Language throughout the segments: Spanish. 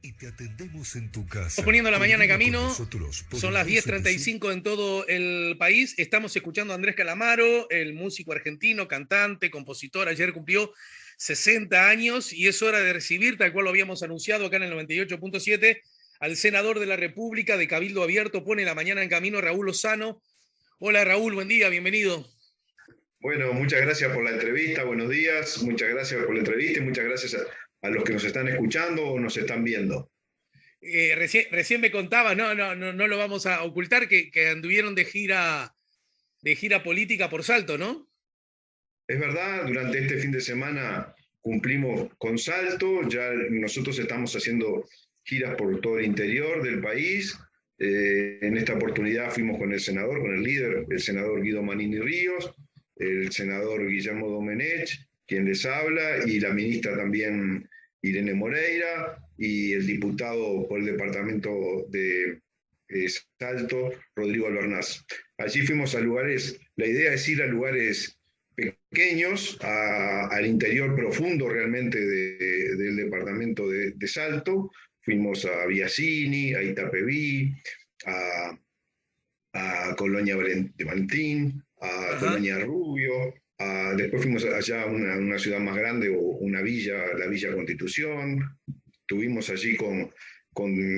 Y te atendemos en tu casa. Estamos poniendo la mañana en camino. Son las 10:35 10:35 en todo el país. Estamos escuchando a Andrés Calamaro, el músico argentino, cantante, compositor. Ayer cumplió 60 años y es hora de recibir, tal cual lo habíamos anunciado acá en el 98.7, al senador de la República de Cabildo Abierto. Pone la mañana en camino Raúl Lozano. Hola Raúl, buen día, bienvenido. Bueno, muchas gracias por la entrevista, buenos días, muchas gracias por la entrevista y muchas gracias a los que nos están escuchando o nos están viendo. Recién me contaba, no lo vamos a ocultar, que anduvieron de gira política por Salto, ¿no? Es verdad, durante este fin de semana cumplimos con Salto, ya nosotros estamos haciendo giras por todo el interior del país. En esta oportunidad fuimos con el senador, con el líder, el senador Guido Manini Ríos, el senador Guillermo Domenech, quien les habla, y la ministra también Irene Moreira, y el diputado por el departamento de Salto, Rodrigo Albernaz. Allí fuimos a lugares, la idea es ir a lugares pequeños, al interior profundo realmente del departamento de Salto. Fuimos a Biasini, a Itapeví, a Colonia Valentín, a Colonia Rubio, después fuimos allá a una ciudad más grande, o una villa, la Villa Constitución. Estuvimos allí con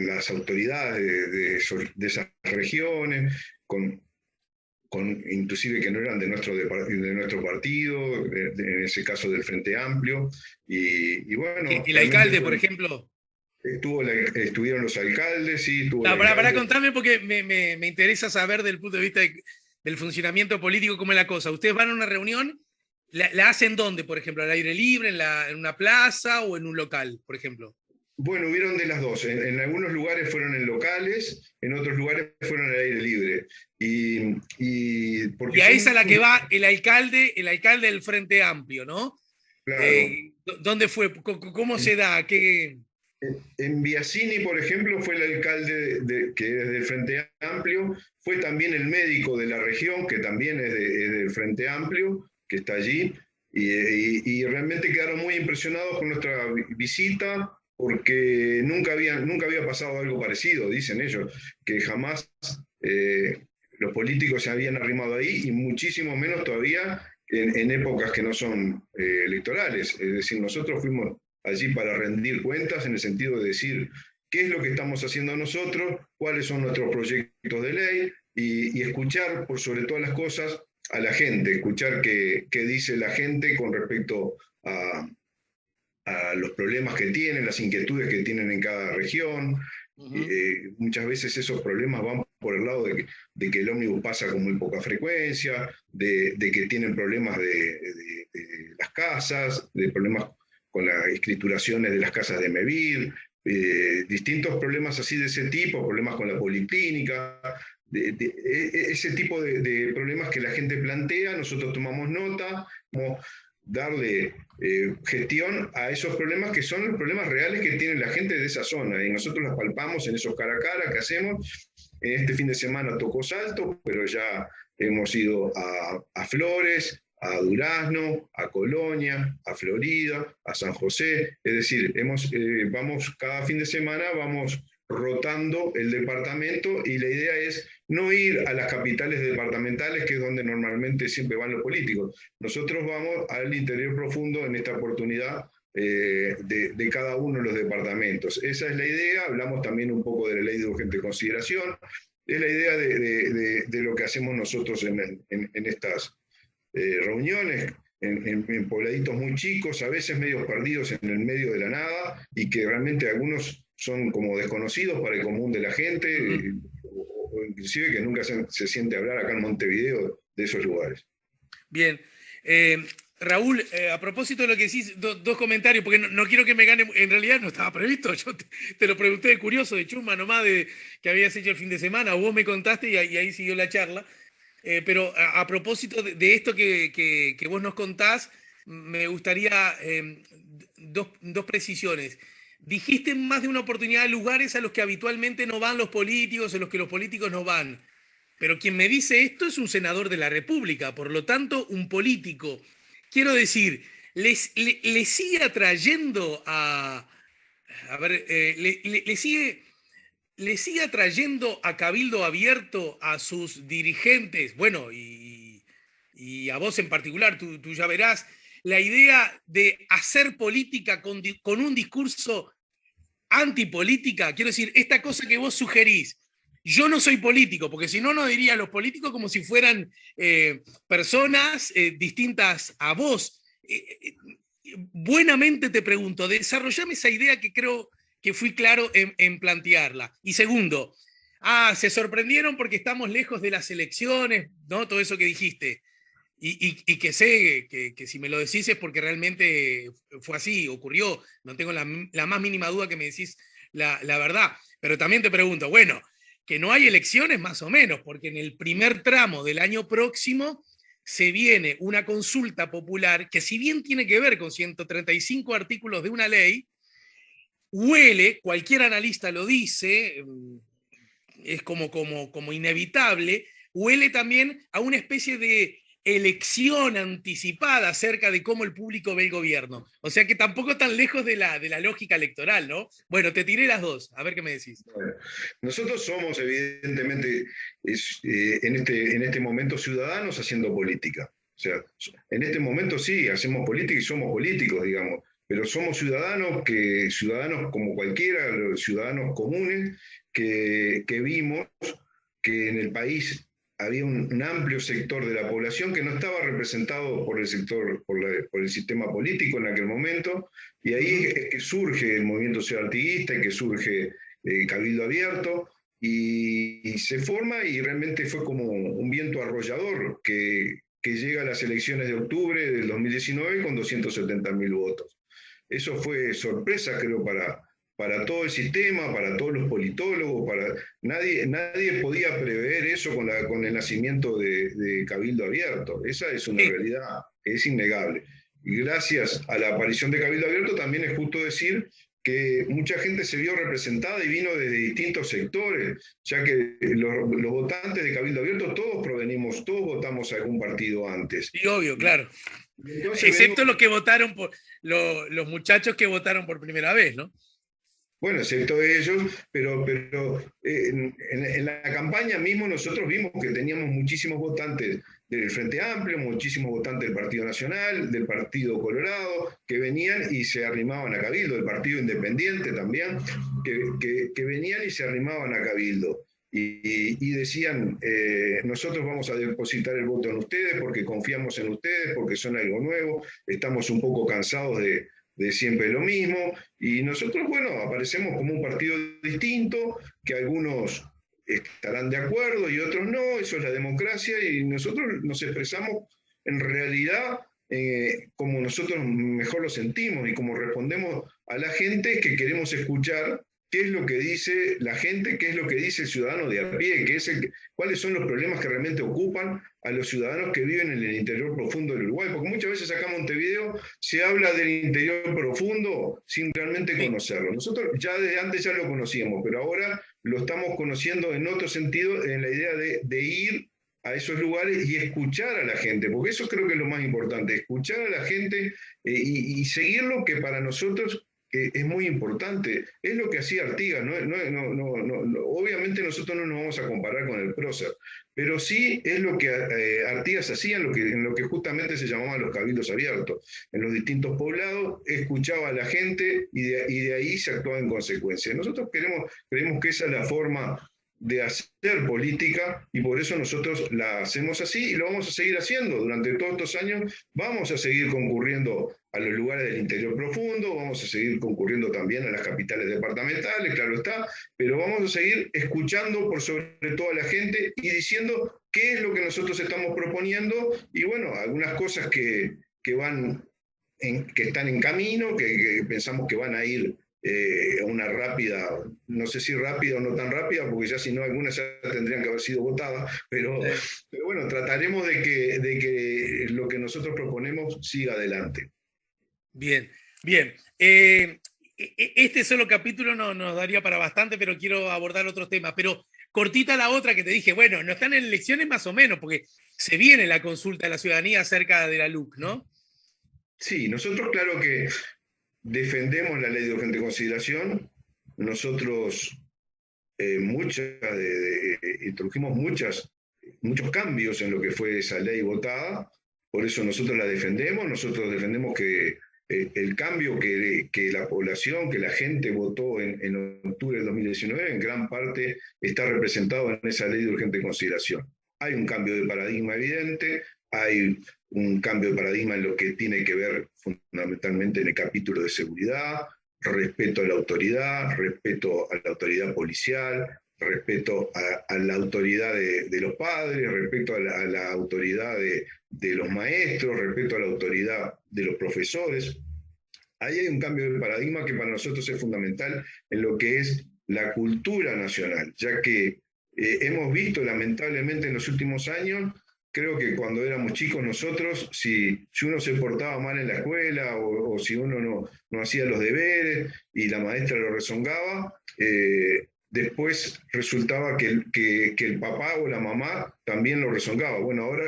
las autoridades de esas regiones, inclusive que no eran de nuestro partido, en ese caso del Frente Amplio. Y bueno, ¿El alcalde, por ejemplo? Estuvieron los alcaldes, sí. Para contarme, porque me interesa saber del punto de vista del funcionamiento político cómo es la cosa. ¿Ustedes van a una reunión? ¿La hacen dónde, por ejemplo? ¿Al aire libre, en una plaza o en un local, por ejemplo? Bueno, hubieron de las dos. En algunos lugares fueron en locales, en otros lugares fueron al aire libre. Y a esa a la que va el alcalde del Frente Amplio, ¿no? Claro. ¿Dónde fue? ¿Cómo se da? ¿Qué? En Biasini, por ejemplo, fue el alcalde que es del Frente Amplio, fue también el médico de la región, que también es del Frente Amplio, que está allí, y realmente quedaron muy impresionados con nuestra visita, porque nunca había pasado algo parecido, dicen ellos, que jamás los políticos se habían arrimado ahí, y muchísimo menos todavía en épocas que no son electorales. Es decir, nosotros fuimos allí para rendir cuentas, en el sentido de decir qué es lo que estamos haciendo nosotros, cuáles son nuestros proyectos de ley, y escuchar, por sobre todas las cosas, a la gente, escuchar qué dice la gente con respecto a los problemas que tienen, las inquietudes que tienen en cada región. Muchas veces esos problemas van por el lado de que el ómnibus pasa con muy poca frecuencia, de que tienen problemas de las casas, de problemas con las escrituraciones de las casas de Mevir, distintos problemas así de ese tipo, problemas con la policlínica, ese tipo de problemas que la gente plantea. Nosotros tomamos nota, como darle gestión a esos problemas, que son los problemas reales que tiene la gente de esa zona, y nosotros los palpamos en esos cara a cara que hacemos. Este fin de semana tocó Salto, pero ya hemos ido a Flores, a Durazno, a Colonia, a Florida, a San José. Es decir, vamos cada fin de semana, vamos rotando el departamento, y la idea es no ir a las capitales departamentales, que es donde normalmente siempre van los políticos. Nosotros vamos al interior profundo, en esta oportunidad, de cada uno de los departamentos. Esa es la idea. Hablamos también un poco de la ley de urgente consideración. Es la idea de lo que hacemos nosotros en estas reuniones, en pobladitos muy chicos, a veces medio perdidos en el medio de la nada, y que realmente algunos son como desconocidos para el común de la gente, o inclusive que nunca se siente hablar acá en Montevideo de esos lugares. Bien. Raúl, a propósito de lo que decís, dos comentarios, porque no quiero que me gane, en realidad no estaba previsto, yo te lo pregunté de curioso, de chuma nomás, que habías hecho el fin de semana, vos me contaste y ahí siguió la charla. Pero a propósito de esto que vos nos contás, me gustaría dos precisiones. Dijiste en más de una oportunidad lugares a los que habitualmente no van los políticos, en los que los políticos no van. Pero quien me dice esto es un senador de la República, por lo tanto, un político. Quiero decir, le sigue atrayendo a A ver, le sigue atrayendo a Cabildo Abierto a sus dirigentes, bueno, y a vos en particular, tú ya verás, la idea de hacer política con un discurso antipolítica? Quiero decir, esta cosa que vos sugerís, yo no soy político, porque si no, no diría a los políticos como si fueran personas distintas a vos. Buenamente te pregunto, desarrollame esa idea que creo que fui claro en plantearla. Y segundo, se sorprendieron porque estamos lejos de las elecciones, ¿no? Todo eso que dijiste. Y que sé que si me lo decís es porque realmente fue así, ocurrió. No tengo la más mínima duda que me decís la verdad. Pero también te pregunto, bueno, que no hay elecciones más o menos, porque en el primer tramo del año próximo se viene una consulta popular que, si bien tiene que ver con 135 artículos de una ley, huele, cualquier analista lo dice, es como inevitable, huele también a una especie de elección anticipada acerca de cómo el público ve el gobierno. O sea que tampoco tan lejos de la lógica electoral, ¿no? Bueno, te tiré las dos, a ver qué me decís. Bueno, nosotros somos evidentemente en este momento ciudadanos haciendo política. O sea, en este momento sí, hacemos política y somos políticos, digamos, pero somos ciudadanos como cualquiera, los ciudadanos comunes, que vimos que en el país había un amplio sector de la población que no estaba representado por el sector, por el sistema político en aquel momento, y ahí es que surge el movimiento ciudadano artiguista, y que surge Cabildo Abierto, y se forma, y realmente fue como un viento arrollador que llega a las elecciones de octubre del 2019 con 270.000 votos. Eso fue sorpresa, creo, para todo el sistema, para todos los politólogos, nadie podía prever eso con el nacimiento de Cabildo Abierto. Esa es una realidad, es innegable. Y gracias a la aparición de Cabildo Abierto también es justo decir que mucha gente se vio representada y vino desde distintos sectores, ya que los votantes de Cabildo Abierto todos votamos a algún partido antes. Sí, obvio, claro. Entonces, excepto los que votaron los muchachos que votaron por primera vez, ¿no? Bueno, excepto ellos, pero en la campaña mismo nosotros vimos que teníamos muchísimos votantes del Frente Amplio, muchísimos votantes del Partido Nacional, del Partido Colorado, que venían y se arrimaban a Cabildo, del Partido Independiente también, que venían y se arrimaban a Cabildo. Y decían, nosotros vamos a depositar el voto en ustedes porque confiamos en ustedes, porque son algo nuevo, estamos un poco cansados de siempre lo mismo, y nosotros, bueno, aparecemos como un partido distinto, que algunos estarán de acuerdo y otros no, eso es la democracia, y nosotros nos expresamos en realidad como nosotros mejor lo sentimos y como respondemos a la gente, que queremos escuchar qué es lo que dice la gente, qué es lo que dice el ciudadano de a pie, cuáles son los problemas que realmente ocupan a los ciudadanos que viven en el interior profundo del Uruguay, porque muchas veces acá en Montevideo se habla del interior profundo sin realmente conocerlo. Nosotros ya desde antes ya lo conocíamos, pero ahora lo estamos conociendo en otro sentido, en la idea de ir a esos lugares y escuchar a la gente, porque eso creo que es lo más importante, escuchar a la gente y seguir lo que para nosotros es muy importante. Es lo que hacía Artigas, obviamente nosotros no nos vamos a comparar con el prócer, pero sí es lo que Artigas hacía en lo que justamente se llamaban los cabildos abiertos. En los distintos poblados escuchaba a la gente y de ahí se actuaba en consecuencia. Nosotros creemos que esa es la forma de hacer política, y por eso nosotros la hacemos así y lo vamos a seguir haciendo. Durante todos estos años vamos a seguir concurriendo a los lugares del interior profundo, vamos a seguir concurriendo también a las capitales departamentales, claro está, pero vamos a seguir escuchando por sobre todo a la gente y diciendo qué es lo que nosotros estamos proponiendo, y bueno, algunas cosas que están en camino, que pensamos que van a ir una rápida, no sé si rápida o no tan rápida, porque ya si no algunas ya tendrían que haber sido votadas, pero bueno, trataremos de que lo que nosotros proponemos siga adelante. Bien, bien. Este solo capítulo no nos daría para bastante, pero quiero abordar otros temas. Pero cortita la otra que te dije, bueno, no están en elecciones más o menos, porque se viene la consulta de la ciudadanía acerca de la LUC, ¿no? Sí, nosotros claro que defendemos la ley de urgente consideración. Nosotros introdujimos muchos cambios en lo que fue esa ley votada, por eso nosotros la defendemos. Nosotros defendemos que el cambio que la población, que la gente votó en octubre de 2019, en gran parte está representado en esa ley de urgente consideración. Hay un cambio de paradigma evidente, hay un cambio de paradigma en lo que tiene que ver fundamentalmente en el capítulo de seguridad, respeto a la autoridad policial, respeto a la autoridad de los padres, respeto a la autoridad de los maestros, respeto a la autoridad de los profesores. Ahí hay un cambio de paradigma que para nosotros es fundamental en lo que es la cultura nacional, ya que hemos visto lamentablemente en los últimos años, creo que cuando éramos chicos nosotros, si uno se portaba mal en la escuela o si uno no hacía los deberes y la maestra lo rezongaba, después resultaba que el papá o la mamá también lo rezongaba. Bueno, ahora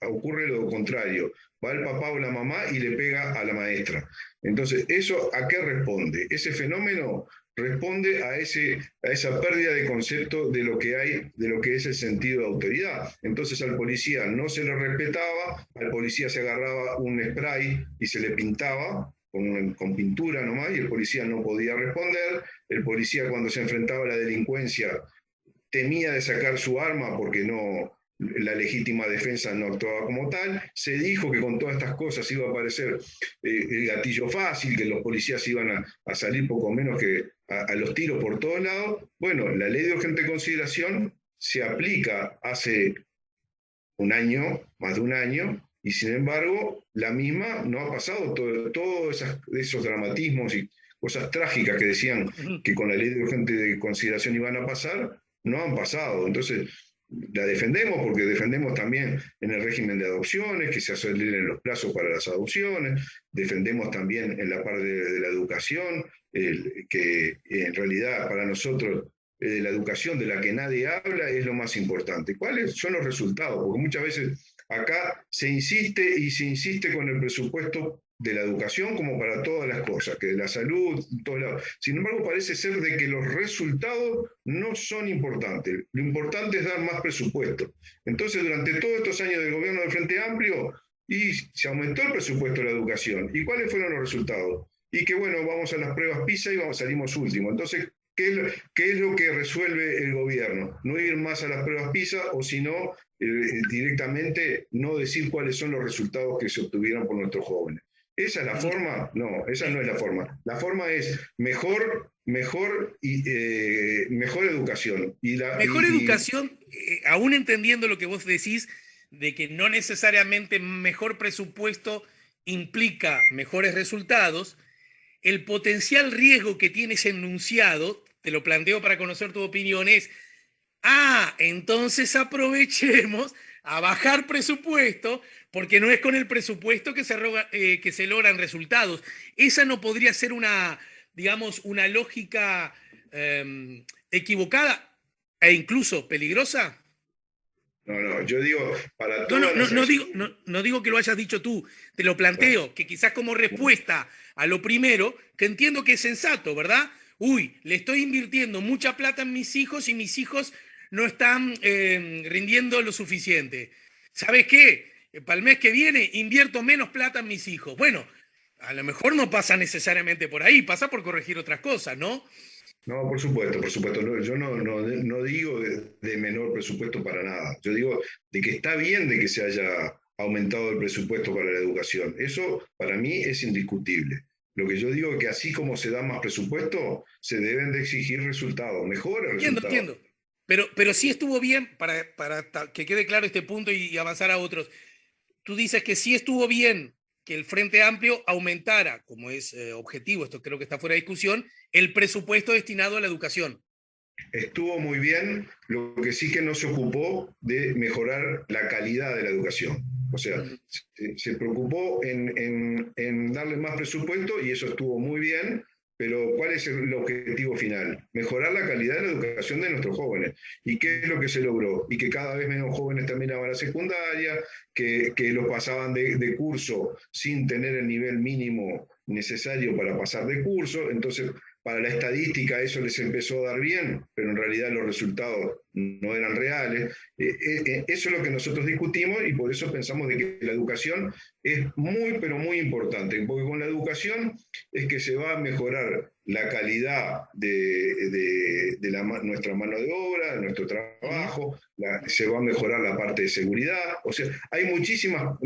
ocurre lo contrario. Va el papá o la mamá y le pega a la maestra. Entonces, ¿eso a qué responde? Ese fenómeno responde a esa pérdida de concepto de lo que es el sentido de autoridad. Entonces al policía no se le respetaba, al policía se agarraba un spray y se le pintaba con pintura nomás, y el policía no podía responder. El policía, cuando se enfrentaba a la delincuencia, temía de sacar su arma porque la legítima defensa no actuaba como tal. Se dijo que con todas estas cosas iba a aparecer el gatillo fácil, que los policías iban a salir poco menos que a los tiros por todos lados. Bueno, la ley de urgente consideración se aplica hace más de un año, y sin embargo la misma no ha pasado. Todos esos dramatismos y cosas trágicas que decían que con la ley de urgente consideración iban a pasar, no han pasado. Entonces la defendemos porque defendemos también en el régimen de adopciones, que se aceleren los plazos para las adopciones, defendemos también en la parte de la educación, que en realidad para nosotros la educación de la que nadie habla es lo más importante. ¿Cuáles son los resultados? Porque muchas veces acá se insiste con el presupuesto de la educación como para todas las cosas, que de la salud, todos lados. Sin embargo, parece ser de que los resultados no son importantes. Lo importante es dar más presupuesto. Entonces, durante todos estos años del gobierno del Frente Amplio, se aumentó el presupuesto de la educación. ¿Y cuáles fueron los resultados? Y que, bueno, vamos a las pruebas PISA y salimos últimos. Entonces, ¿qué es lo que resuelve el gobierno? No ir más a las pruebas PISA, o si no, directamente no decir cuáles son los resultados que se obtuvieron por nuestros jóvenes. ¿Esa es la forma? No, esa no es la forma. La forma es mejor educación. Mejor educación, aún entendiendo lo que vos decís, de que no necesariamente mejor presupuesto implica mejores resultados, el potencial riesgo que tienes enunciado, te lo planteo para conocer tu opinión, es, entonces aprovechemos a bajar presupuesto, porque no es con el presupuesto que se logran resultados. Esa no podría ser digamos, una lógica equivocada e incluso peligrosa. No, yo digo, para todas no digo que lo hayas dicho tú, te lo planteo, que quizás como respuesta a lo primero, que entiendo que es sensato, ¿verdad? Le estoy invirtiendo mucha plata en mis hijos y mis hijos no están rindiendo lo suficiente. ¿Sabes qué? Para el mes que viene invierto menos plata en mis hijos. Bueno, a lo mejor no pasa necesariamente por ahí, pasa por corregir otras cosas, ¿no? No, por supuesto, por supuesto. Yo no digo de menor presupuesto para nada. Yo digo de que está bien de que se haya aumentado el presupuesto para la educación. Eso para mí es indiscutible. Lo que yo digo es que así como se da más presupuesto, se deben de exigir resultados, mejores resultados. Entiendo. Pero sí estuvo bien, para que quede claro este punto y avanzar a otros. Tú dices que sí estuvo bien que el Frente Amplio aumentara, como es objetivo, esto creo que está fuera de discusión, el presupuesto destinado a la educación. Estuvo muy bien, lo que sí que no se ocupó de mejorar la calidad de la educación. O sea, se preocupó en darle más presupuesto, y eso estuvo muy bien, pero ¿cuál es el objetivo final? Mejorar la calidad de la educación de nuestros jóvenes. ¿Y qué es lo que se logró? Y que cada vez menos jóvenes terminaban la secundaria, que los pasaban de curso sin tener el nivel mínimo necesario para pasar de curso. Entonces, para la estadística eso les empezó a dar bien, pero en realidad los resultados no eran reales. Eso es lo que nosotros discutimos y por eso pensamos de que la educación es muy, pero muy importante, porque con la educación es que se va a mejorar la calidad de nuestra mano de obra, de nuestro trabajo, se va a mejorar la parte de seguridad. O sea, hay muchísimas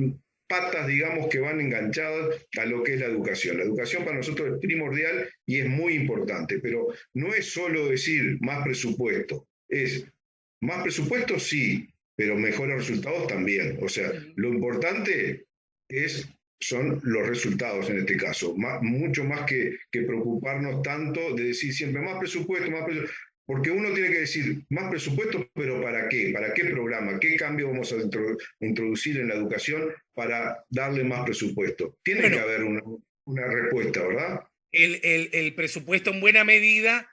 patas, digamos, que van enganchadas a lo que es la educación. La educación para nosotros es primordial y es muy importante, pero no es solo decir más presupuesto, es más presupuesto sí, pero mejores resultados también. O sea, lo importante son los resultados en este caso, mucho más que preocuparnos tanto de decir siempre más presupuesto, porque uno tiene que decir más presupuesto, pero ¿para qué? ¿Para qué programa? ¿Qué cambio vamos a introducir en la educación para darle más presupuesto? Tiene que haber una respuesta, ¿verdad? El presupuesto en buena medida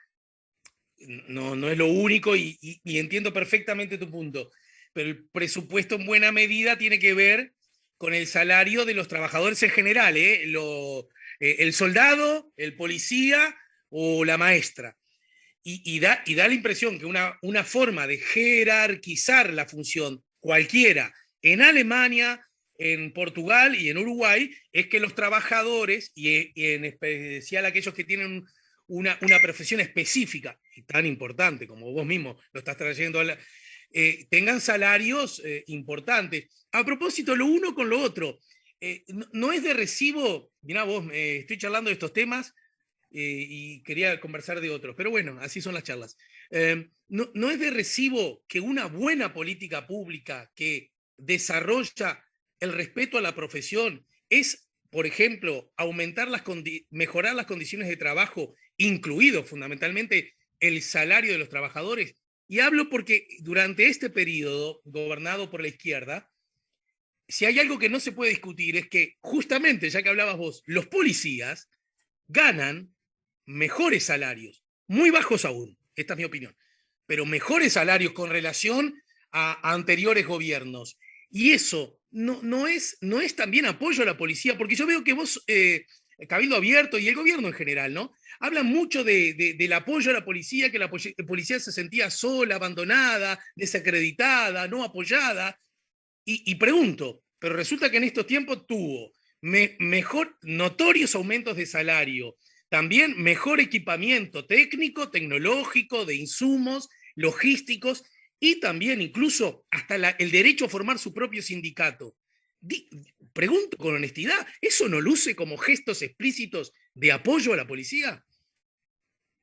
no es lo único y entiendo perfectamente tu punto, pero el presupuesto en buena medida tiene que ver con el salario de los trabajadores en general, el soldado, el policía o la maestra. Y da la impresión que una forma de jerarquizar la función cualquiera en Alemania, en Portugal y en Uruguay es que los trabajadores, y en especial aquellos que tienen una profesión específica y tan importante como vos mismo lo estás trayendo, tengan salarios importantes. A propósito, lo uno con lo otro, no es de recibo, mirá vos, estoy charlando de estos temas, y quería conversar de otros, pero bueno, así son las charlas. No es de recibo que una buena política pública que desarrolla el respeto a la profesión es, por ejemplo, mejorar las condiciones de trabajo, incluido fundamentalmente el salario de los trabajadores. Y hablo porque durante este periodo gobernado por la izquierda, si hay algo que no se puede discutir es que justamente, ya que hablabas vos, los policías ganan mejores salarios, muy bajos aún, esta es mi opinión, pero mejores salarios con relación a anteriores gobiernos. Y eso no es también apoyo a la policía, porque yo veo que vos, Cabildo Abierto y el gobierno en general, ¿no? Hablan mucho del apoyo a la policía, que la policía se sentía sola, abandonada, desacreditada, no apoyada. Y pregunto, pero resulta que en estos tiempos tuvo notorios aumentos de salario, también mejor equipamiento técnico, tecnológico, de insumos, logísticos y también incluso hasta el derecho a formar su propio sindicato. Pregunto con honestidad, ¿eso no luce como gestos explícitos de apoyo a la policía?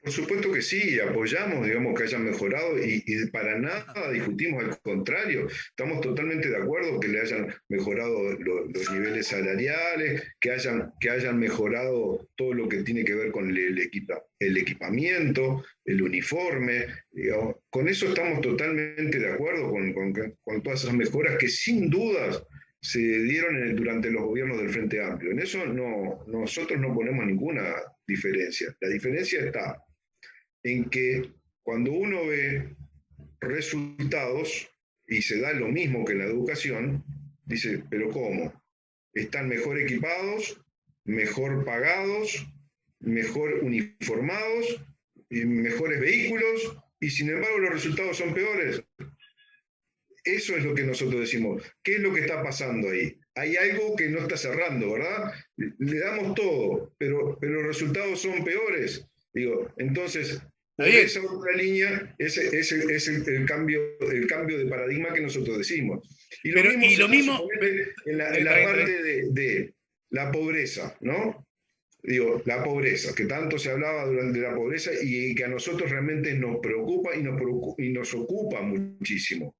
Por supuesto que sí, apoyamos, digamos, que hayan mejorado y para nada discutimos, al contrario, estamos totalmente de acuerdo que le hayan mejorado los niveles salariales, que hayan mejorado todo lo que tiene que ver con el equipamiento, el uniforme, digamos. Con eso estamos totalmente de acuerdo, con todas esas mejoras que sin dudas se dieron durante los gobiernos del Frente Amplio. En eso nosotros no ponemos ninguna diferencia. La diferencia está en que cuando uno ve resultados y se da lo mismo que en la educación, dice, pero ¿cómo? Están mejor equipados, mejor pagados, mejor uniformados, y mejores vehículos, y sin embargo los resultados son peores. Eso es lo que nosotros decimos. ¿Qué es lo que está pasando ahí? Hay algo que no está cerrando, ¿verdad? Le damos todo, pero los resultados son peores. Digo, entonces, por esa otra línea, ese es el cambio de paradigma que nosotros decimos. Y lo mismo en la parte de la pobreza, ¿no? Digo, la pobreza, que tanto se hablaba durante la pobreza y que a nosotros realmente nos preocupa y nos ocupa muchísimo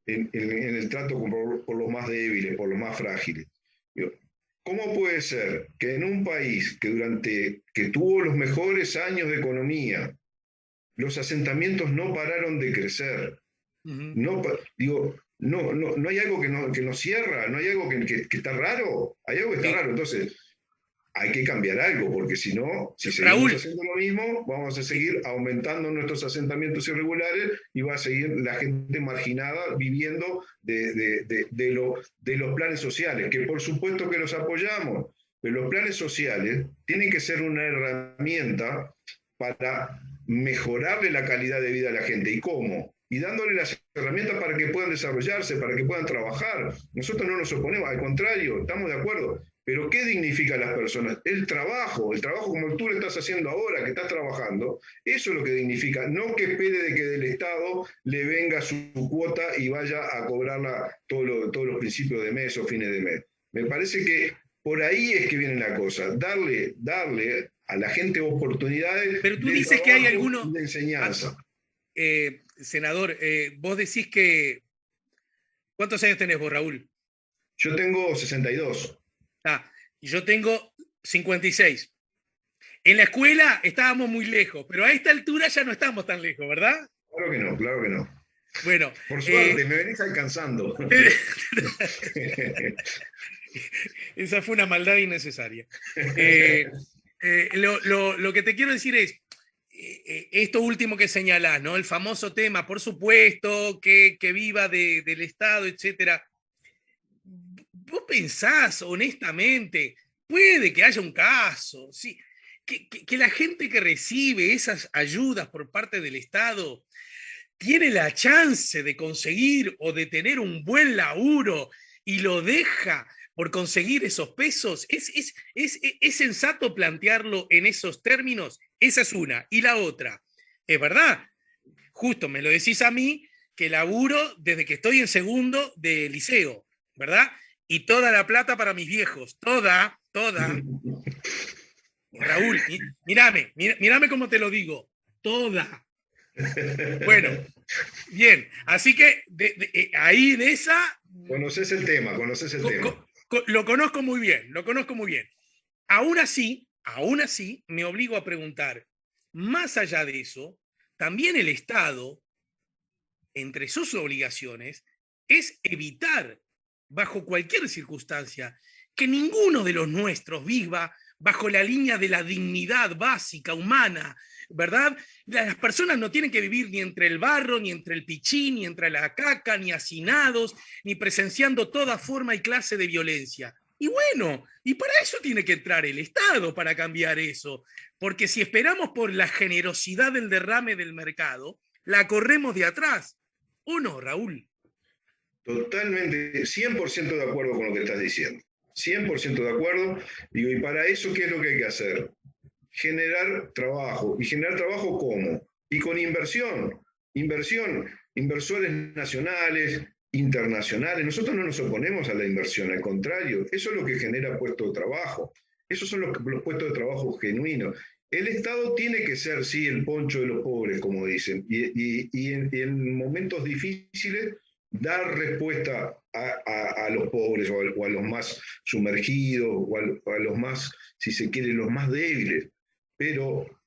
en el trato por los más débiles, por los más frágiles. Digo, ¿cómo puede ser que en un país que tuvo los mejores años de economía, los asentamientos no pararon de crecer? No hay algo que nos cierra, no hay algo que está raro, hay algo que está raro. Entonces, hay que cambiar algo, porque si no, si seguimos haciendo lo mismo, vamos a seguir aumentando nuestros asentamientos irregulares y va a seguir la gente marginada viviendo de los planes sociales, que por supuesto que los apoyamos, pero los planes sociales tienen que ser una herramienta para mejorarle la calidad de vida a la gente. ¿Y cómo? Y dándole las herramientas para que puedan desarrollarse, para que puedan trabajar. Nosotros no nos oponemos, al contrario, estamos de acuerdo. Pero ¿qué dignifica a las personas? El trabajo como tú lo estás haciendo ahora, que estás trabajando, eso es lo que dignifica. No que espere de que del Estado le venga su cuota y vaya a cobrarla todos los principios de mes o fines de mes. Me parece que por ahí es que viene la cosa, darle a la gente oportunidades Pero tú de dices que hay trabajo algunos... y de enseñanza. Senador, vos decís que... ¿Cuántos años tenés vos, Raúl? Yo tengo 62. Yo tengo 56. En la escuela estábamos muy lejos, pero a esta altura ya no estamos tan lejos, ¿verdad? Claro que no, claro que no. Bueno. Por suerte, me venís alcanzando. Esa fue una maldad innecesaria. Lo que te quiero decir es, esto último que señalás, ¿no? El famoso tema, por supuesto, que viva del Estado, etcétera. ¿Vos pensás honestamente, puede que haya un caso, sí, que la gente que recibe esas ayudas por parte del Estado tiene la chance de conseguir o de tener un buen laburo y lo deja por conseguir esos pesos? ¿Es sensato plantearlo en esos términos? Esa es una. Y la otra, es verdad, justo me lo decís a mí, que laburo desde que estoy en segundo de liceo, ¿verdad? Y toda la plata para mis viejos, toda. Raúl, mírame cómo te lo digo, toda. Bueno, bien, así que ahí de esa... Conoces el tema. Lo conozco muy bien. Aún así, me obligo a preguntar, más allá de eso, también el Estado, entre sus obligaciones, es evitar, bajo cualquier circunstancia, que ninguno de los nuestros viva bajo la línea de la dignidad básica humana, ¿verdad? Las personas no tienen que vivir ni entre el barro, ni entre el pichín, ni entre la caca, ni hacinados, ni presenciando toda forma y clase de violencia. Y bueno, y para eso tiene que entrar el Estado, para cambiar eso. Porque si esperamos por la generosidad del derrame del mercado, la corremos de atrás. ¿O no, Raúl? Totalmente, 100% de acuerdo con lo que estás diciendo. 100% de acuerdo. Digo, y para eso, ¿qué es lo que hay que hacer? Generar trabajo. ¿Y generar trabajo cómo? Y con inversión. Inversores nacionales, internacionales. Nosotros no nos oponemos a la inversión, al contrario, eso es lo que genera puestos de trabajo. Esos son los puestos de trabajo genuinos. El Estado tiene que ser, sí, el poncho de los pobres, como dicen, y en momentos difíciles dar respuesta a los pobres o a los más sumergidos o a los más, si se quiere, los más débiles. Pero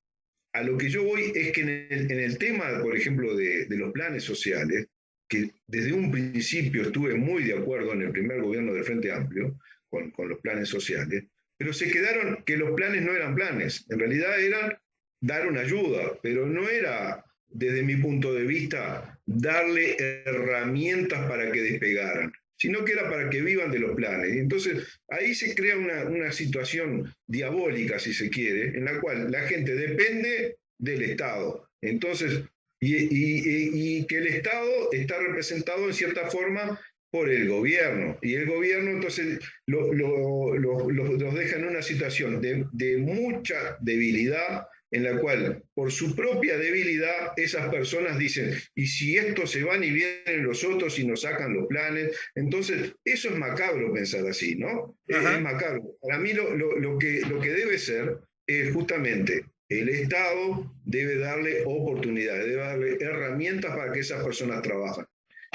a lo que yo voy es que en el tema, por ejemplo, de los planes sociales, que desde un principio estuve muy de acuerdo en el primer gobierno del Frente Amplio con los planes sociales, pero se quedaron que los planes no eran planes, en realidad eran dar una ayuda, pero no era, desde mi punto de vista, darle herramientas para que despegaran, sino que era para que vivan de los planes. Y entonces ahí se crea una situación diabólica, si se quiere, en la cual la gente depende del Estado. Entonces, y que el Estado está representado en cierta forma por el gobierno. Y el gobierno entonces los deja en una situación de mucha debilidad, en la cual, por su propia debilidad, esas personas dicen, y si estos se van y vienen los otros y nos sacan los planes, entonces eso es macabro pensar así, ¿no? Es macabro. Para mí lo que debe ser es justamente el Estado debe darle oportunidades, debe darle herramientas para que esas personas trabajen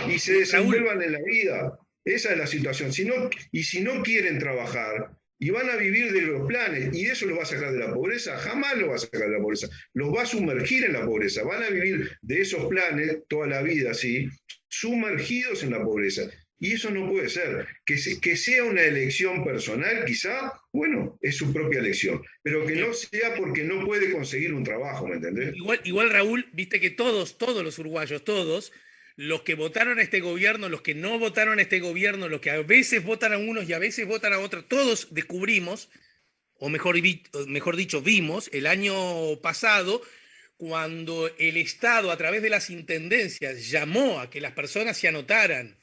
y se desenvuelvan en la vida. Esa es la situación. Si no quieren trabajar, y van a vivir de los planes, y eso los va a sacar de la pobreza, jamás los va a sacar de la pobreza, los va a sumergir en la pobreza, van a vivir de esos planes toda la vida, ¿sí? Sumergidos en la pobreza. Y eso no puede ser. Que sea una elección personal, quizá, bueno, es su propia elección, pero que no sea porque no puede conseguir un trabajo, ¿me entendés? Igual, Raúl, viste que todos los uruguayos, todos, los que votaron a este gobierno, los que no votaron a este gobierno, los que a veces votan a unos y a veces votan a otros, todos descubrimos o mejor dicho, vimos el año pasado, cuando el Estado, a través de las intendencias, llamó a que las personas se anotaran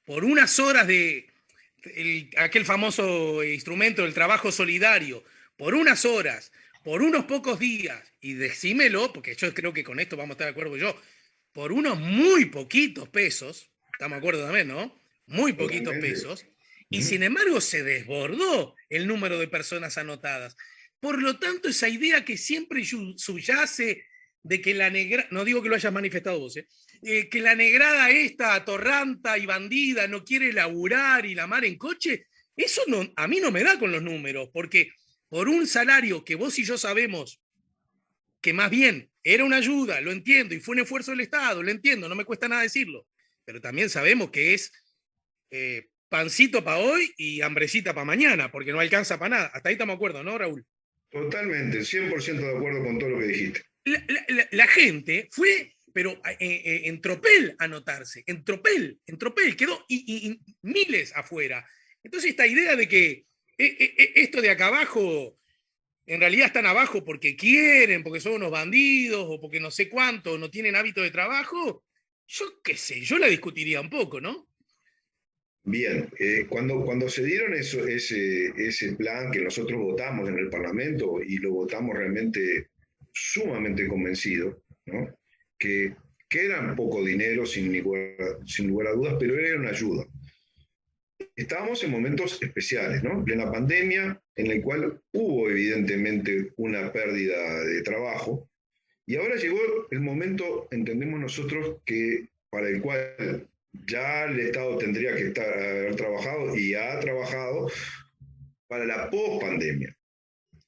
por unas horas de aquel famoso instrumento del trabajo solidario, por unas horas, por unos pocos días, y decímelo, porque yo creo que con esto vamos a estar de acuerdo yo, por unos muy poquitos pesos, estamos de acuerdo también, ¿no? Muy poquitos Totalmente. pesos, y sin embargo se desbordó el número de personas anotadas. Por lo tanto, esa idea que siempre subyace de que la negra, no digo que lo hayas manifestado vos, que la negrada esta atorranta y bandida no quiere laburar y la mar en coche, eso no, a mí no me da con los números, porque por un salario que vos y yo sabemos que más bien era una ayuda, lo entiendo, y fue un esfuerzo del Estado, lo entiendo, no me cuesta nada decirlo, pero también sabemos que es pancito para hoy y hambrecita para mañana, porque no alcanza para nada. Hasta ahí estamos de acuerdo, ¿no, Raúl? Totalmente, 100% de acuerdo con todo lo que dijiste. La gente fue, pero en tropel a anotarse, en tropel, quedó y miles afuera. Entonces esta idea de que esto de acá abajo, en realidad están abajo porque quieren, porque son unos bandidos o porque no sé cuánto, no tienen hábito de trabajo, yo qué sé, yo la discutiría un poco, ¿no? Bien, cuando se dieron ese plan que nosotros votamos en el Parlamento y lo votamos realmente sumamente convencido, ¿no? que, que era poco dinero sin lugar a dudas, pero era una ayuda. Estábamos en momentos especiales, ¿no? En plena pandemia, en el cual hubo evidentemente una pérdida de trabajo, y ahora llegó el momento, entendemos nosotros, que para el cual ya el Estado tendría que haber trabajado y ha trabajado para la post-pandemia.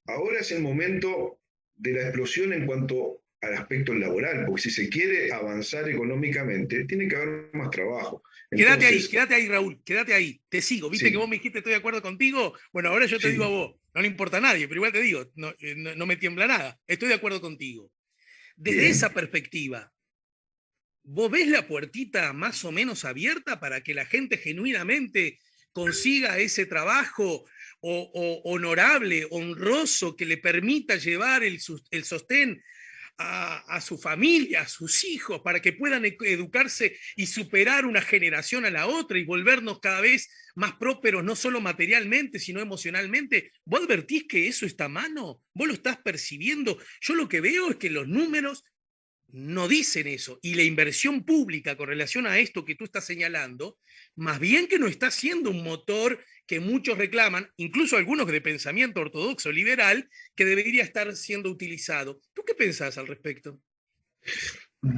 Ahora es el momento de la explosión en cuanto al aspecto laboral, porque si se quiere avanzar económicamente, tiene que haber más trabajo. Entonces, Quédate ahí, Raúl, quédate ahí. Te sigo. ¿Viste que sí, vos me dijiste estoy de acuerdo contigo? Bueno, ahora yo te digo a sí, vos. No le importa a nadie, pero igual te digo, no, no me tiembla nada. Estoy de acuerdo contigo. Desde bien. esa perspectiva, ¿vos ves la puertita más o menos abierta para que la gente genuinamente consiga ese trabajo honorable, honroso, que le permita llevar el sostén a su familia, a sus hijos, para que puedan educarse y superar una generación a la otra y volvernos cada vez más prósperos, no solo materialmente, sino emocionalmente? ¿Vos advertís que eso está a mano? ¿Vos lo estás percibiendo? Yo lo que veo es que los números no dicen eso. Y la inversión pública con relación a esto que tú estás señalando, más bien que no está siendo un motor que muchos reclaman, incluso algunos de pensamiento ortodoxo liberal, que debería estar siendo utilizado. ¿Tú qué pensás al respecto?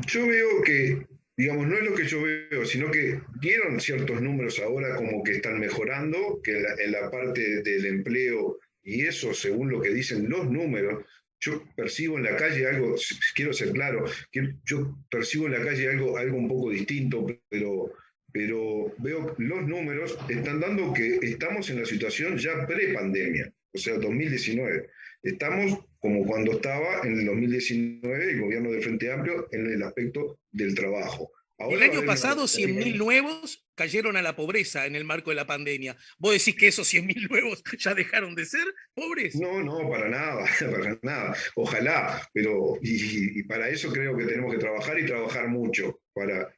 Yo veo que, digamos, no es lo que yo veo, sino que dieron ciertos números ahora como que están mejorando, que en la parte del empleo, y eso según lo que dicen los números, yo percibo en la calle algo, quiero ser claro, que yo percibo en la calle algo un poco distinto, pero veo los números están dando que estamos en la situación ya pre-pandemia, o sea, 2019. Estamos como cuando estaba en el 2019 el gobierno del Frente Amplio en el aspecto del trabajo. El Ahora va a año haber pasado 100.000 nuevos cayeron a la pobreza en el marco de la pandemia. ¿Vos decís que esos 100.000 nuevos ya dejaron de ser pobres? No, no, para nada, para nada. Ojalá, pero y para eso creo que tenemos que trabajar y trabajar mucho para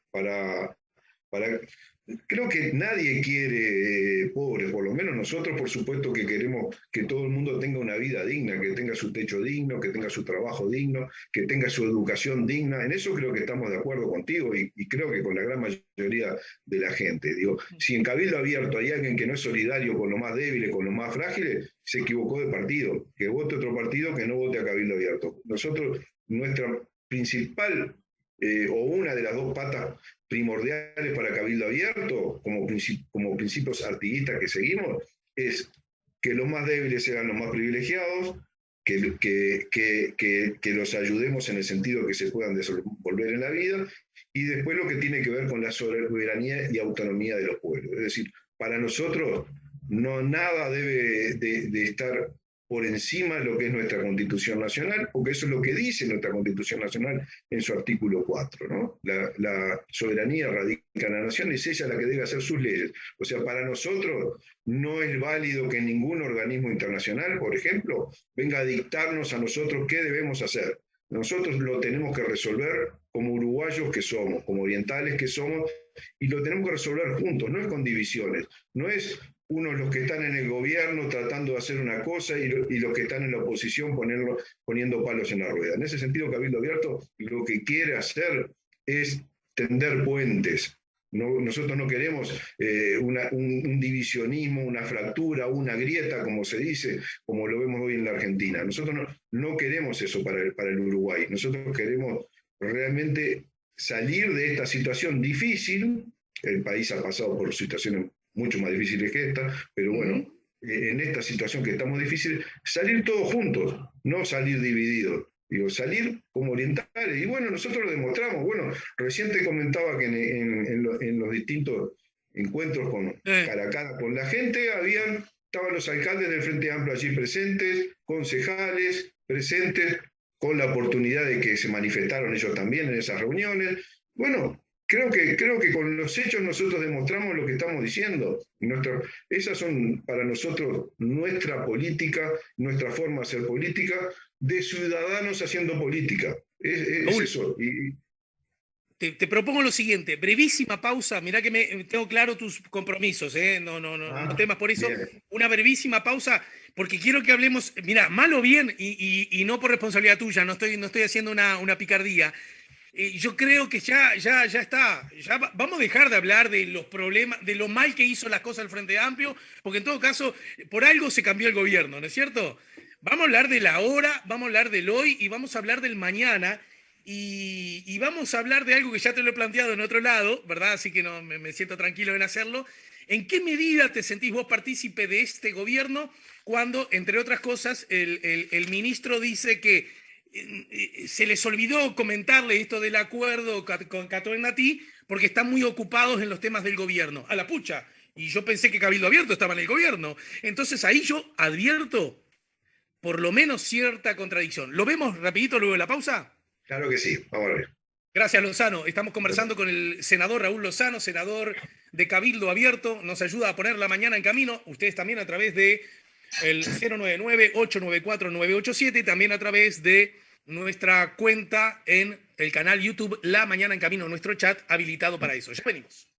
creo que nadie quiere pobres, por lo menos nosotros por supuesto que queremos que todo el mundo tenga una vida digna, que tenga su techo digno, que tenga su trabajo digno, que tenga su educación digna. En eso creo que estamos de acuerdo contigo y creo que con la gran mayoría de la gente. Digo, si en Cabildo Abierto hay alguien que no es solidario con los más débiles, con los más frágiles, se equivocó de partido, que vote otro partido que no vote a Cabildo Abierto. Nosotros, nuestra principal o una de las dos patas primordiales para Cabildo Abierto, como principios artiguistas que seguimos, es que los más débiles sean los más privilegiados, que los ayudemos en el sentido que se puedan desenvolver en la vida, y después lo que tiene que ver con la soberanía y autonomía de los pueblos. Es decir, para nosotros no nada debe de estar por encima de lo que es nuestra Constitución Nacional, porque eso es lo que dice nuestra Constitución Nacional en su artículo 4, ¿no? La soberanía radica en la nación, es ella la que debe hacer sus leyes. O sea, para nosotros no es válido que ningún organismo internacional, por ejemplo, venga a dictarnos a nosotros qué debemos hacer. Nosotros lo tenemos que resolver como uruguayos que somos, como orientales que somos, y lo tenemos que resolver juntos, no es con divisiones, no es unos los que están en el gobierno tratando de hacer una cosa y los que están en la oposición poniendo palos en la rueda. En ese sentido, Cabildo Abierto lo que quiere hacer es tender puentes. No, nosotros no queremos un divisionismo, una fractura, una grieta, como se dice, como lo vemos hoy en la Argentina. Nosotros no queremos eso para el Uruguay. Nosotros queremos realmente salir de esta situación difícil. El país ha pasado por situaciones mucho más difíciles que esta, pero bueno, en esta situación que estamos difíciles, salir todos juntos, no salir divididos. Digo, salir como orientales. Y bueno, nosotros lo demostramos. Bueno, recién te comentaba que en los distintos encuentros cara a cara con la gente, estaban los alcaldes del Frente Amplio allí presentes, concejales presentes, con la oportunidad de que se manifestaron ellos también en esas reuniones. Bueno, creo que con los hechos nosotros demostramos lo que estamos diciendo. Esas son para nosotros nuestra política, nuestra forma de hacer política, de ciudadanos haciendo política. Es eso. Te propongo lo siguiente, brevísima pausa, mirá que tengo claro tus compromisos, no temas por eso, bien. una brevísima pausa, porque quiero que hablemos, mirá, mal o bien, y no por responsabilidad tuya, no estoy haciendo una picardía. Yo creo que ya está. Vamos a dejar de hablar de los problemas, de lo mal que hizo las cosas el Frente Amplio, porque en todo caso, por algo se cambió el gobierno, ¿no es cierto? Vamos a hablar de la hora, vamos a hablar del hoy y vamos a hablar del mañana. Y vamos a hablar de algo que ya te lo he planteado en otro lado, ¿verdad? Así que no, me siento tranquilo en hacerlo. ¿En qué medida te sentís vos partícipe de este gobierno cuando, entre otras cosas, el ministro dice que se les olvidó comentarle esto del acuerdo con Catoen Natí porque están muy ocupados en los temas del gobierno? A la pucha. Y yo pensé que Cabildo Abierto estaba en el gobierno. Entonces ahí yo advierto por lo menos cierta contradicción. ¿Lo vemos rapidito luego de la pausa? Claro que sí, vamos a ver. Gracias, Lozano. Estamos conversando con el senador Raúl Lozano, senador de Cabildo Abierto. Nos ayuda a poner la mañana en camino. Ustedes también a través de el 099-894-987 y también a través de nuestra cuenta en el canal YouTube La Mañana en Camino, nuestro chat habilitado para eso. Ya venimos.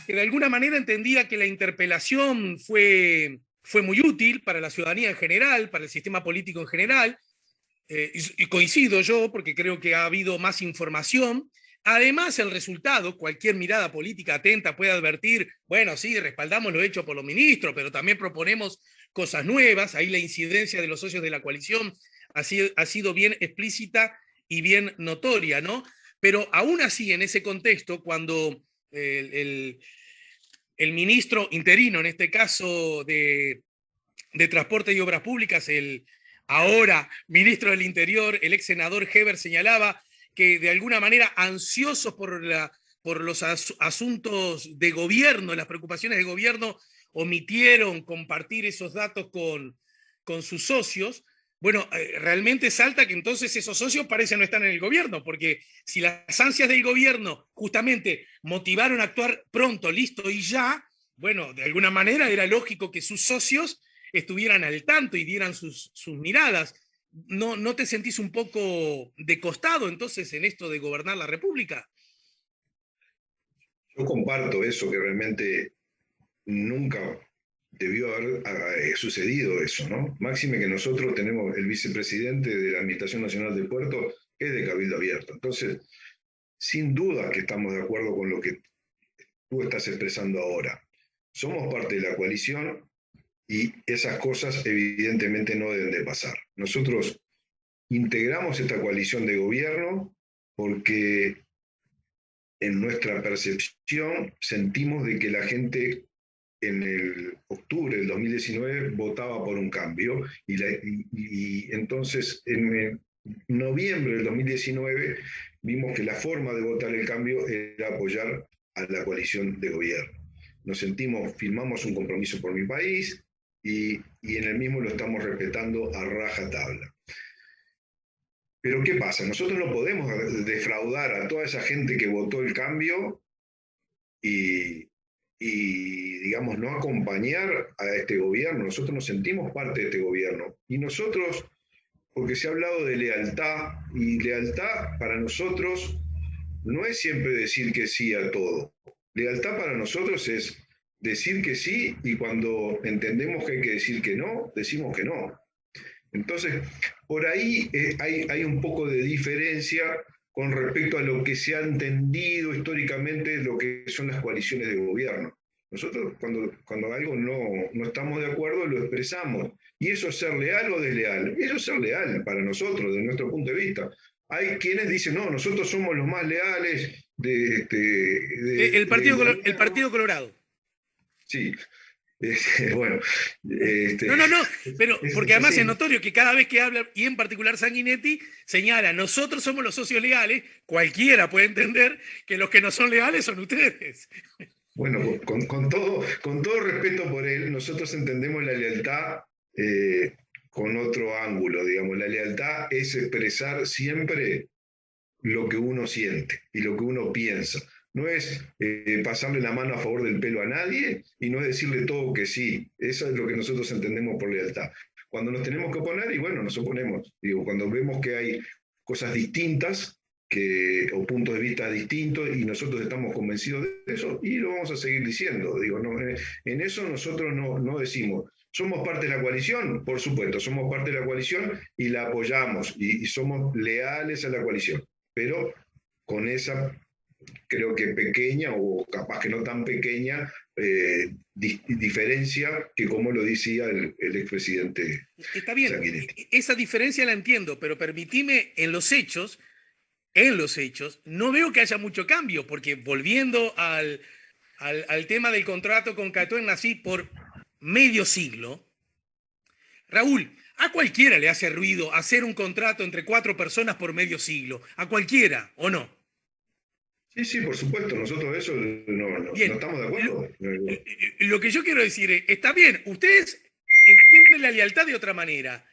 Que de alguna manera entendía que la interpelación fue muy útil para la ciudadanía en general, para el sistema político en general. Y coincido yo, porque creo que ha habido más información. Además, el resultado, cualquier mirada política atenta puede advertir, bueno, sí, respaldamos lo hecho por los ministros, pero también proponemos cosas nuevas. Ahí la incidencia de los socios de la coalición ha sido bien explícita y bien notoria, ¿no? Pero aún así, en ese contexto, cuando el ministro interino, en este caso de Transporte y Obras Públicas, el ahora ministro del Interior, el ex senador Heber, señalaba que de alguna manera ansiosos por los asuntos de gobierno, las preocupaciones de gobierno, omitieron compartir esos datos con sus socios. Bueno, realmente salta que entonces esos socios parecen no estar en el gobierno, porque si las ansias del gobierno justamente motivaron a actuar pronto, listo y ya, bueno, de alguna manera era lógico que sus socios estuvieran al tanto y dieran sus miradas. ¿No te sentís un poco de costado entonces en esto de gobernar la República? Yo comparto eso, que realmente nunca debió haber sucedido eso, ¿no? Máxime que nosotros tenemos el vicepresidente de la Administración Nacional del Puerto, que es de Cabildo Abierto. Entonces, sin duda que estamos de acuerdo con lo que tú estás expresando ahora. Somos parte de la coalición y esas cosas evidentemente no deben de pasar. Nosotros integramos esta coalición de gobierno porque en nuestra percepción sentimos de que la gente en el octubre del 2019 votaba por un cambio y entonces en noviembre del 2019 vimos que la forma de votar el cambio era apoyar a la coalición de gobierno. Nos sentimos, firmamos un compromiso por mi país, y en el mismo lo estamos respetando a rajatabla. Pero ¿qué pasa? Nosotros no podemos defraudar a toda esa gente que votó el cambio y, digamos, no acompañar a este gobierno. Nosotros nos sentimos parte de este gobierno. Y nosotros, porque se ha hablado de lealtad, y lealtad para nosotros no es siempre decir que sí a todo. Lealtad para nosotros es decir que sí, y cuando entendemos que hay que decir que no, decimos que no. Entonces, por ahí hay un poco de diferencia con respecto a lo que se ha entendido históricamente de lo que son las coaliciones de gobierno. Nosotros cuando algo no estamos de acuerdo lo expresamos. ¿Y eso es ser leal o desleal? Eso es ser leal para nosotros, desde nuestro punto de vista. Hay quienes dicen, no, nosotros somos los más leales El Partido Colorado. Sí, bueno. No, pero porque además así. es notorio que cada vez que habla, y en particular Sanguinetti, señala, nosotros somos los socios leales, cualquiera puede entender que los que no son leales son ustedes. Bueno, con todo respeto por él, nosotros entendemos la lealtad con otro ángulo, digamos. La lealtad es expresar siempre lo que uno siente y lo que uno piensa. No es pasarle la mano a favor del pelo a nadie y no es decirle todo que sí. Eso es lo que nosotros entendemos por lealtad. Cuando nos tenemos que oponer, y bueno, nos oponemos. Digo, cuando vemos que hay cosas distintas o puntos de vista distintos y nosotros estamos convencidos de eso, y lo vamos a seguir diciendo. Digo, no, en eso nosotros no decimos, ¿somos parte de la coalición? Por supuesto, somos parte de la coalición y la apoyamos y somos leales a la coalición, pero con esa, creo que pequeña o capaz que no tan pequeña diferencia que como lo decía el expresidente Está bien, Sanguinetti. esa diferencia la entiendo, pero permitime en los hechos, no veo que haya mucho cambio, porque volviendo al tema del contrato con Catoen Nací por medio siglo, Raúl, a cualquiera le hace ruido hacer un contrato entre 4 personas por medio siglo, a cualquiera, ¿o no? Sí, por supuesto, nosotros eso no Bien, estamos de acuerdo. lo que yo quiero decir es, está bien, ustedes entienden la lealtad de otra manera,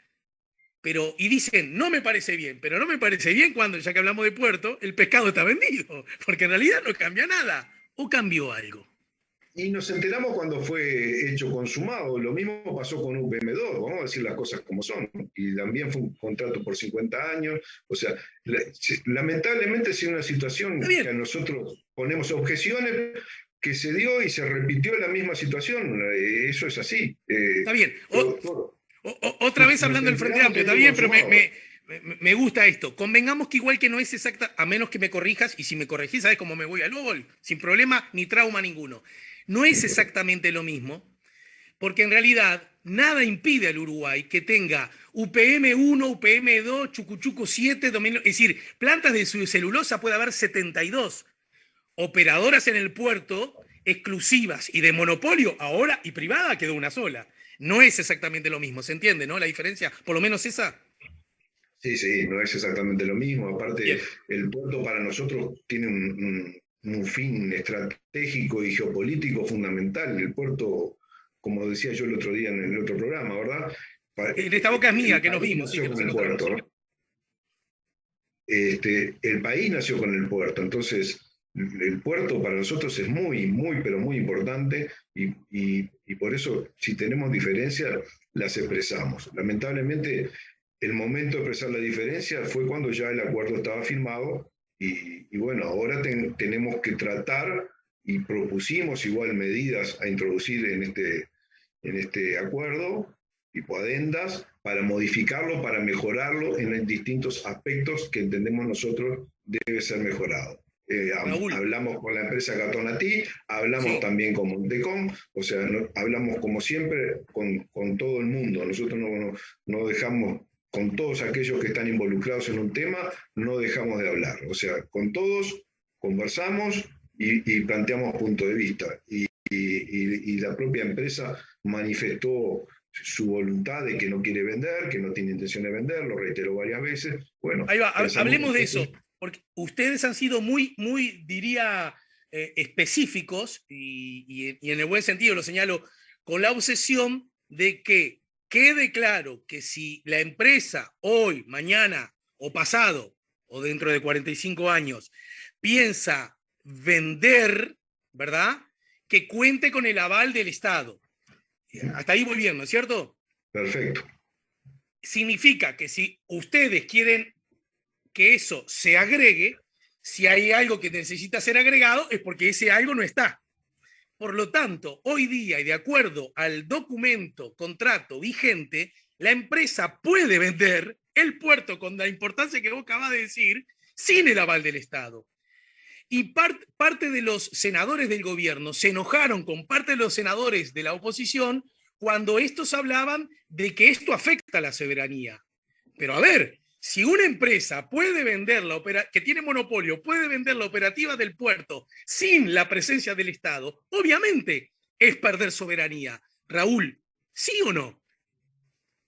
pero, y dicen, no me parece bien, pero no me parece bien cuando, ya que hablamos de puerto, el pescado está vendido, porque en realidad no cambia nada, o cambió algo. Y nos enteramos cuando fue hecho consumado. Lo mismo pasó con UPM2, vamos a decir las cosas como son. Y también fue un contrato por 50 años. O sea, lamentablemente es una situación que a nosotros ponemos objeciones, que se dio y se repitió la misma situación. Eso es así. Está bien. Otra vez hablando del Frente Amplio, está bien, pero me gusta esto. Convengamos que igual que no es exacta, a menos que me corrijas, y si me corregís, sabes cómo me voy al gol, sin problema ni trauma ninguno. No es exactamente lo mismo, porque en realidad nada impide al Uruguay que tenga UPM1, UPM2, Chucuchuco 7, es decir, plantas de celulosa puede haber 72, operadoras en el puerto exclusivas y de monopolio ahora y privada quedó una sola. No es exactamente lo mismo, ¿se entiende, no? La diferencia, por lo menos esa. Sí, no es exactamente lo mismo. Aparte, Bien. el puerto para nosotros tiene un fin estratégico y geopolítico fundamental. El puerto, como decía yo el otro día en el otro programa, ¿verdad? En esta boca es mía, que nos vimos, sí, que nos el puerto, ¿no? El país nació con el puerto, entonces el puerto para nosotros es muy, pero muy importante y por eso si tenemos diferencias las expresamos. Lamentablemente el momento de expresar la diferencia fue cuando ya el acuerdo estaba firmado y bueno, ahora tenemos que tratar y propusimos igual medidas a introducir en este acuerdo, tipo adendas, para modificarlo, para mejorarlo en distintos aspectos que entendemos nosotros debe ser mejorado. Hablamos con la empresa Catonatí, hablamos también con Montecom, o sea, hablamos como siempre con todo el mundo. Nosotros no dejamos, con todos aquellos que están involucrados en un tema, no dejamos de hablar. O sea, con todos conversamos y planteamos puntos de vista. Y la propia empresa manifestó su voluntad de que no quiere vender, que no tiene intención de vender, lo reiteró varias veces. Bueno, ahí va, hablemos de eso, porque ustedes han sido muy, diría, específicos, y en el buen sentido lo señalo, con la obsesión de que quede claro que si la empresa hoy, mañana o pasado, o dentro de 45 años, piensa vender, ¿verdad? Que cuente con el aval del Estado. Hasta ahí voy bien, ¿no es cierto? Perfecto. Significa que si ustedes quieren que eso se agregue, si hay algo que necesita ser agregado, es porque ese algo no está. Por lo tanto, hoy día, y de acuerdo al documento, contrato vigente, la empresa puede vender el puerto con la importancia que vos acabas de decir, sin el aval del Estado. Y parte de los senadores del gobierno se enojaron con parte de los senadores de la oposición cuando estos hablaban de que esto afecta a la soberanía. Pero a ver, si una empresa puede vender que tiene monopolio, puede vender la operativa del puerto sin la presencia del Estado, obviamente es perder soberanía. Raúl, ¿sí o no?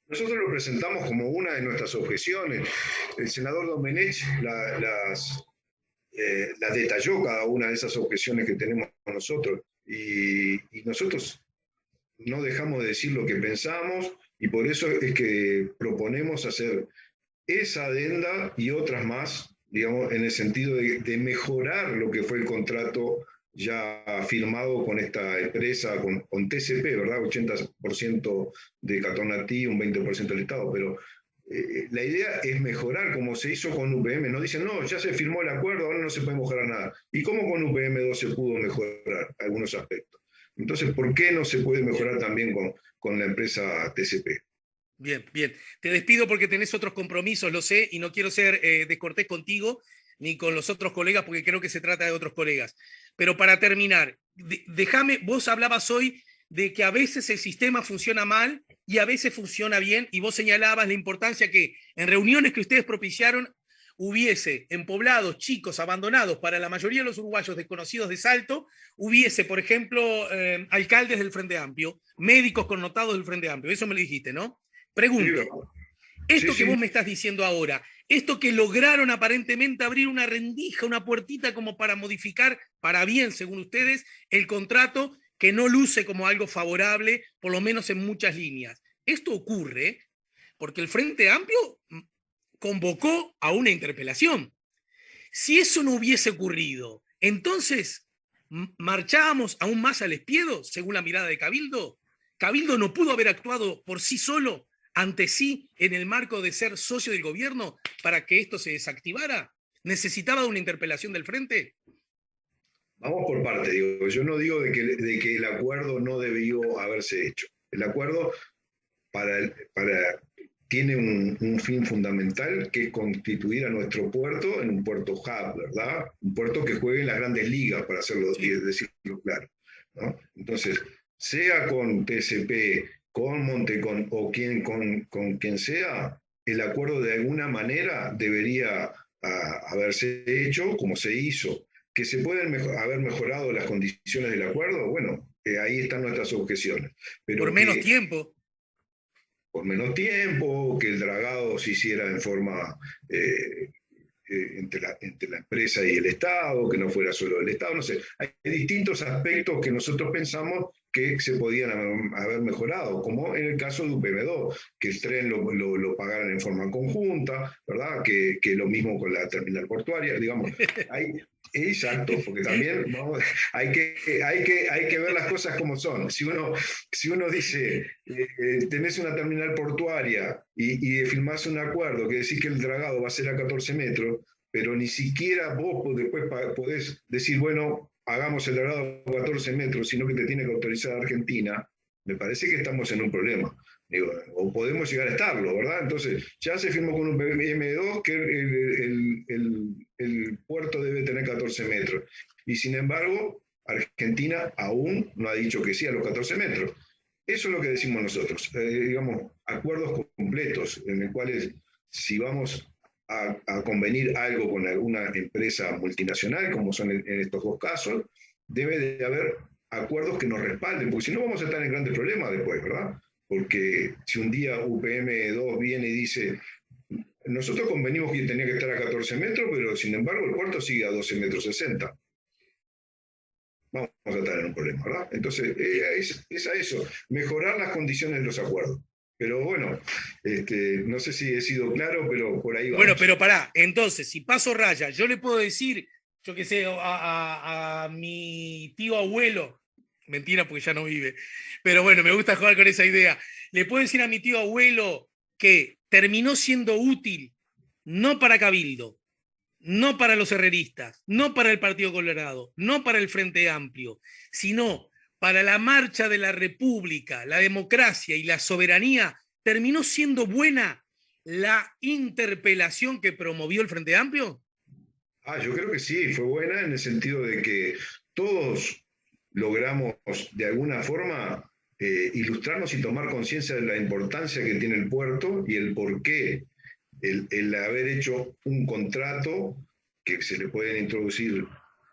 Nosotros lo presentamos como una de nuestras objeciones. El senador Domenech las detalló cada una de esas objeciones que tenemos nosotros. Y nosotros no dejamos de decir lo que pensamos y por eso es que proponemos hacer esa adenda y otras más, digamos, en el sentido de mejorar lo que fue el contrato ya firmado con esta empresa, con TCP, ¿verdad? 80% de Catonatí, un 20% del Estado, pero la idea es mejorar como se hizo con UPM. No dicen, no, ya se firmó el acuerdo, ahora no se puede mejorar nada. ¿Y cómo con UPM2 se pudo mejorar algunos aspectos? Entonces, ¿por qué no se puede mejorar también con la empresa TCP? Bien, bien. Te despido porque tenés otros compromisos, lo sé, y no quiero ser descortés contigo ni con los otros colegas porque creo que se trata de otros colegas. Pero para terminar, déjame, vos hablabas hoy de que a veces el sistema funciona mal y a veces funciona bien, y vos señalabas la importancia que en reuniones que ustedes propiciaron hubiese en poblados chicos abandonados para la mayoría de los uruguayos desconocidos de Salto, hubiese, por ejemplo, alcaldes del Frente Amplio, médicos connotados del Frente Amplio. Eso me lo dijiste, ¿no? Pregunto, Sí, esto que sí. vos me estás diciendo ahora, esto que lograron aparentemente abrir una rendija, una puertita como para modificar, para bien, según ustedes, el contrato que no luce como algo favorable, por lo menos en muchas líneas. Esto ocurre porque el Frente Amplio convocó a una interpelación. Si eso no hubiese ocurrido, entonces marchábamos aún más al espiedo, según la mirada de Cabildo. Cabildo no pudo haber actuado por sí solo ante sí en el marco de ser socio del gobierno para que esto se desactivara. ¿Necesitaba de una interpelación del frente? Vamos por parte, digo. Yo no digo de que el acuerdo no debió haberse hecho. El acuerdo tiene un fin fundamental, que es constituir a nuestro puerto en un puerto hub, ¿verdad? Un puerto que juegue en las grandes ligas, para decirlo claro, ¿no? Entonces, sea con TCP, con Montecon o con quien sea, el acuerdo de alguna manera debería haberse hecho como se hizo. Que se pueden haber mejorado las condiciones del acuerdo, bueno, ahí están nuestras objeciones. Por Pero menos que tiempo. por menos tiempo, que el dragado se hiciera en forma entre la empresa y el Estado, que no fuera solo el Estado, no sé. Hay distintos aspectos que nosotros pensamos que se podían haber mejorado, como en el caso de UPM2, que el tren lo pagaran en forma conjunta, ¿verdad? Que lo mismo con la terminal portuaria, digamos. Exacto, porque también hay que ver las cosas como son. Si uno dice, tenés una terminal portuaria y firmás un acuerdo que decís que el dragado va a ser a 14 metros, pero ni siquiera vos después podés decir, bueno, hagamos el dragado a 14 metros, sino que te tiene que autorizar Argentina, me parece que estamos en un problema. Digo, o podemos llegar a estarlo, ¿verdad? Entonces, ya se firmó con un PM2 que el puerto debe tener 14 metros. Y sin embargo, Argentina aún no ha dicho que sí a los 14 metros. Eso es lo que decimos nosotros, digamos, acuerdos completos en los cuales si vamos a convenir algo con alguna empresa multinacional, como son en estos dos casos, debe de haber acuerdos que nos respalden, porque si no vamos a estar en grandes problemas después, ¿verdad? Porque si un día UPM2 viene y dice, nosotros convenimos que tenía que estar a 14 metros, pero sin embargo el puerto sigue a 12 metros 60. vamos a estar en un problema, ¿verdad? Entonces, es a eso, mejorar las condiciones de los acuerdos. Pero bueno, no sé si he sido claro, pero por ahí vamos. Bueno, pero pará, entonces, si paso raya, yo le puedo decir, yo qué sé, a mi tío abuelo, mentira porque ya no vive, pero bueno, me gusta jugar con esa idea, le puedo decir a mi tío abuelo que terminó siendo útil, no para Cabildo, no para los herreristas, no para el Partido Colorado, no para el Frente Amplio, sino para la marcha de la República, la democracia y la soberanía, terminó siendo buena la interpelación que promovió el Frente Amplio. Yo creo que sí, fue buena en el sentido de que todos logramos de alguna forma ilustrarnos y tomar conciencia de la importancia que tiene el puerto y el por qué el haber hecho un contrato que se le pueden introducir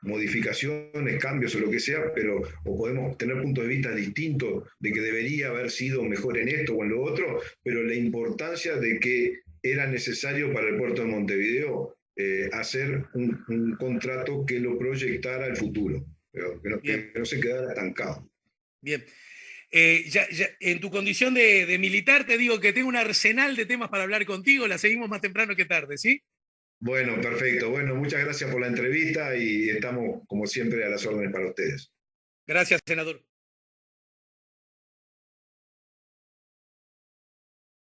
modificaciones, cambios o lo que sea, pero o podemos tener puntos de vista distintos de que debería haber sido mejor en esto o en lo otro, pero la importancia de que era necesario para el puerto de Montevideo hacer un contrato que lo proyectara al futuro, pero que no se quedara estancado. Bien. En tu condición de militar te digo que tengo un arsenal de temas para hablar contigo, la seguimos más temprano que tarde, ¿sí? Bueno, perfecto. Bueno, muchas gracias por la entrevista y estamos, como siempre, a las órdenes para ustedes. Gracias, senador.